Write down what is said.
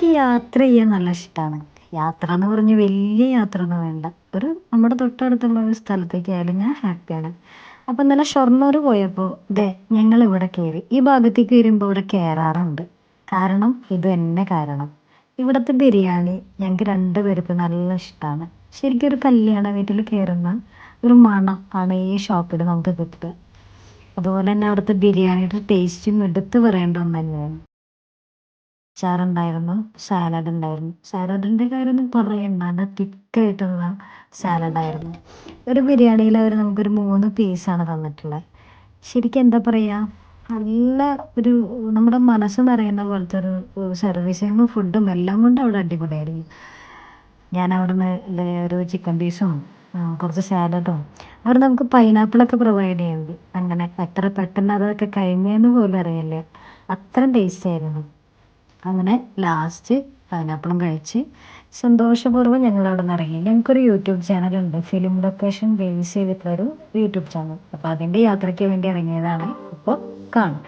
എനിക്ക് യാത്ര ചെയ്യാൻ നല്ല ഇഷ്ടമാണ്. യാത്ര എന്ന് പറഞ്ഞ് വലിയ യാത്ര ഒന്നും വേണ്ട. നമ്മുടെ തൊട്ടടുത്തുള്ള ഒരു സ്ഥലത്തേക്കായാലും ഞാൻ ഹാപ്പിയാണ്. അപ്പം ഇന്നലെ ഷൊർണൂർ പോയപ്പോൾ ഞങ്ങളിവിടെ കയറി. ഈ ഭാഗത്തേക്ക് വരുമ്പോൾ ഇവിടെ കയറാറുണ്ട്. കാരണം ഇത് തന്നെ കാരണം. ഇവിടുത്തെ ബിരിയാണി ഞങ്ങൾക്ക് രണ്ടുപേർക്കും നല്ല ഇഷ്ടമാണ്. ശരിക്കും ഒരു കല്യാണ വീട്ടിൽ കയറുന്ന ഒരു മണം ആണ് ഈ ഷോപ്പിൽ നമുക്ക് കിട്ടുക. അതുപോലെ തന്നെ അവിടുത്തെ ബിരിയാണിയുടെ ടേസ്റ്റും എടുത്ത് പറയേണ്ട ഒന്ന് തന്നെയാണ്. അച്ചാറുണ്ടായിരുന്നു, സാലഡ് ഉണ്ടായിരുന്നു. സാലഡിൻ്റെ കാര്യമൊന്നും പറയണ്ട, നല്ല തിക്കായിട്ടുള്ള സാലഡായിരുന്നു. ഒരു ബിരിയാണിയിൽ അവർ നമുക്കൊരു 3 പീസാണ് തന്നിട്ടുള്ളത്. ശരിക്കും എന്താ പറയുക, നല്ല ഒരു നമ്മുടെ മനസ്സ് നിറയുന്ന പോലത്തെ ഒരു സർവീസിങ്ങും ഫുഡും എല്ലാം കൊണ്ടും അവിടെ അടിപൊളിയായിരുന്നു. ഞാൻ അവിടുന്ന് ഒരു ചിക്കൻ പീസും കുറച്ച് സാലഡും അവർ നമുക്ക് പൈനാപ്പിളൊക്കെ പ്രൊവൈഡ് ചെയ്യുന്നുണ്ട്. അങ്ങനെ എത്ര പെട്ടെന്ന് അതൊക്കെ കഴിഞ്ഞതെന്ന് പോലും അറിയില്ല, അത്രയും ടേസ്റ്റ് ആയിരുന്നു. അങ്ങനെ ലാസ്റ്റ് പൈനാപ്പിളും കഴിച്ച് സന്തോഷപൂർവ്വം ഞങ്ങൾ അവിടെ നിന്ന് ഇറങ്ങി. ഞങ്ങൾക്കൊരു യൂട്യൂബ് ചാനലുണ്ട്, ഫിലിം ലൊക്കേഷൻ ബേസ് ചെയ്തിട്ടുള്ളൊരു യൂട്യൂബ് ചാനൽ. അപ്പോൾ അതിൻ്റെ യാത്രയ്ക്ക് വേണ്ടി ഇറങ്ങിയതാണ്. അപ്പോൾ കാണാം.